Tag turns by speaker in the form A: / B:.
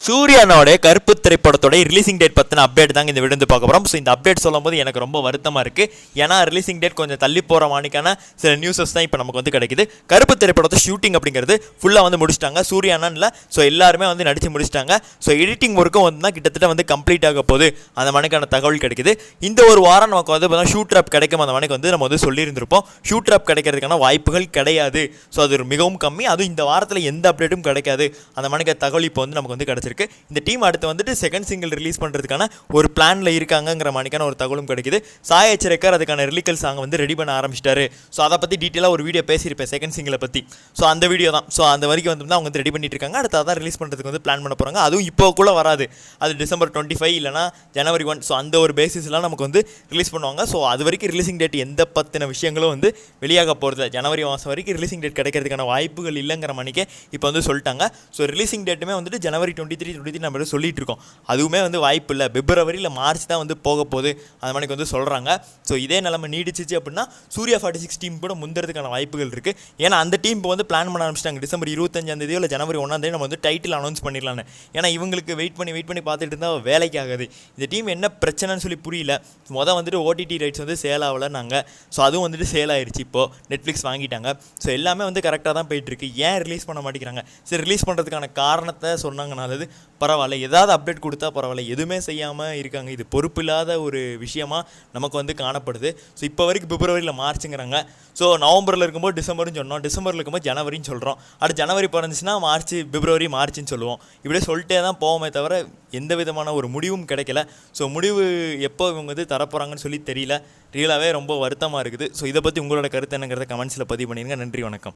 A: சூர்யானோட கருப்பு திரைப்படத்தோட releasing date பற்றின அப்டேட் தாங்க இந்த வீடியோ பார்க்க போகிறோம். ஸோ இந்த அப்டேட் சொல்லும்போது எனக்கு ரொம்ப வருத்தமாக இருக்குது. ஏன்னா ரிலீசிங் டேட் கொஞ்சம் தள்ளி போகிற மாணிக்கான சில நியூஸஸ் தான் இப்போ நமக்கு வந்து கிடைக்குது. கருப்பு திரைப்படத்தை ஷூட்டிங் அப்படிங்கிறது ஃபுல்லாக வந்து முடிச்சிட்டாங்க. சூர்யானான்ல ஸோ எல்லாருமே வந்து நடித்து முடிச்சிட்டாங்க. ஸோ எடிட்டிங் ஒர்க்கும் வந்து தான் கிட்டத்தட்ட வந்து கம்ப்ளீட் ஆக போகுது அந்த மணிக்கான தகவல் கிடைக்குது. இந்த ஒரு வாரம் நமக்கு வந்து ஷூட் ட்ராப் கிடைக்கும் அந்த மணிக்கு வந்து நம்ம வந்து சொல்லியிருந்திருப்போம். ஷூட் ட்ராப் கிடைக்கிறதுக்கான வாய்ப்புகள் கிடையாது. ஸோ அது மிகவும் கம்மி. அதுவும் இந்த வாரத்தில் எந்த அப்டேட்டும் கிடைக்காது அந்த மணிக்க தகவல் இப்போ வந்து நமக்கு வந்து கிடைச்சிருக்கு. இந்த டீம் அடுத்து வந்துட்டு செகண்ட் சிங்கிள் ரிலீஸ் பண்ணுறதுக்கான ஒரு பிளானில் இருக்காங்கங்கிற மாதிரிக்கான ஒரு தகவலும் கிடைக்குது. சாய் அச்சரேக்கர் அதுக்கான ரிலிக்கல் சாங் வந்து ரெடி பண்ண ஆரம்பிச்சிட்டாரு. ஸோ அதை பற்றி டீட்டெயிலாக ஒரு வீடியோ பேசியிருப்பேன் செகண்ட் சிங்கிளை பற்றி. ஸோ அந்த வீடியோ தான். ஸோ அந்த வரைக்கும் வந்து அவங்க வந்து ரெடி பண்ணிட்டு இருக்காங்க. அடுத்து அதான் ரிலீஸ் பண்ணுறதுக்கு வந்து பிளான் பண்ண போகிறாங்க. அதுவும் இப்போ கூட வராது. அது December 25 இல்லைனா January 1. ஸோ அந்த ஒரு பேசிஸ்லாம் நமக்கு வந்து ரிலீஸ் பண்ணுவாங்க. ஸோ அது வரைக்கும் ரிலீசிங் டேட் எந்த பற்றின விஷயங்களும் வந்து வெளியாக போகிறது ஜனவரி மாதம் வரைக்கும் ரிலீசிங் டேட் கிடைக்கிறதுக்கான வாய்ப்புகள் இல்லைங்கிற மணிக்கே இப்போ வந்து சொல்லிட்டாங்க. ஸோ ரிலீசிங் டேட்டுமே வந்துட்டு January 23 நம்ம சொல்லிட்டு இருக்கோம். அதுவுமே வந்து வாய்ப்பு இல்லை. February இல்லை March தான் வந்து போக போகுது அந்த மணிக்கு வந்து சொல்கிறாங்க. ஸோ இதே நிலைமை நீடிச்சிச்சு அப்படின்னா சூர்யா 46 டீம் கூட முந்துறதுக்கான வாய்ப்புகள் இருக்குது. ஏன்னா அந்த டீம் இப்போ வந்து பிளான் பண்ண ஆரம்பிச்சிட்டாங்க. December 25 இல்லை January 1 நம்ம வந்து டைட்டில் அனௌன்ஸ் பண்ணிடலான்னு. ஏன்னா இவங்களுக்கு வெயிட் பண்ணி பார்த்துட்டு இருந்தால் வேலைக்கு ஆகாது. இந்த டீம் என்ன பிரச்சனைன்னு சொல்லி புரியல. வந்துட்டு ஓடிடி ரைட்ஸ் வந்து சேல் ஆகலைன்னாங்க. ஸோ அதுவும் வந்துட்டு சேல் ஆயிடுச்சு. இப்போது நெட்ஃப்ளிக்ஸ் வாங்கிட்டாங்க. ஸோ எல்லாமே வந்து கரெக்டாக தான் போயிட்டுருக்கு. ஏன் ரிலீஸ் பண்ண மாட்டேங்கிறாங்க? சரி, ரிலீஸ் பண்ணுறதுக்கான காரணத்தை சொன்னாங்கனாலது பரவாயில்ல, ஏதாவது அப்டேட் கொடுத்தா பரவாயில்ல. எதுவுமே செய்யாமல் இருக்காங்க. இது பொறுப்பில்லாத ஒரு விஷயமா நமக்கு வந்து காணப்படுது. ஸோ இப்போ வரைக்கும் February மார்ச்சுங்கிறாங்க. ஸோ நவம்பரில் இருக்கும்போது டிசம்பர்னு சொன்னோம், டிசம்பரில் இருக்கும்போது ஜனவரின்னு சொல்கிறோம். அடுத்து ஜனவரி பிறந்துச்சுன்னா February மார்ச்னு சொல்லுவோம். இப்படியே சொல்லிட்டே தான் போவோமே தவிர எந்த விதமான ஒரு முடிவும் கிடைக்கல. ஸோ முடிவு எப்போ இவங்க வந்து தரப்போகிறாங்கன்னு சொல்லி தெரியல. ரியலாகவே ரொம்ப வருத்தமாக இருக்குது. ஸோ இதை பற்றி உங்களோட கருத்து என்னங்கிறத கமெண்ட்ஸில் பதிவு பண்ணிடுங்க. நன்றி, வணக்கம்.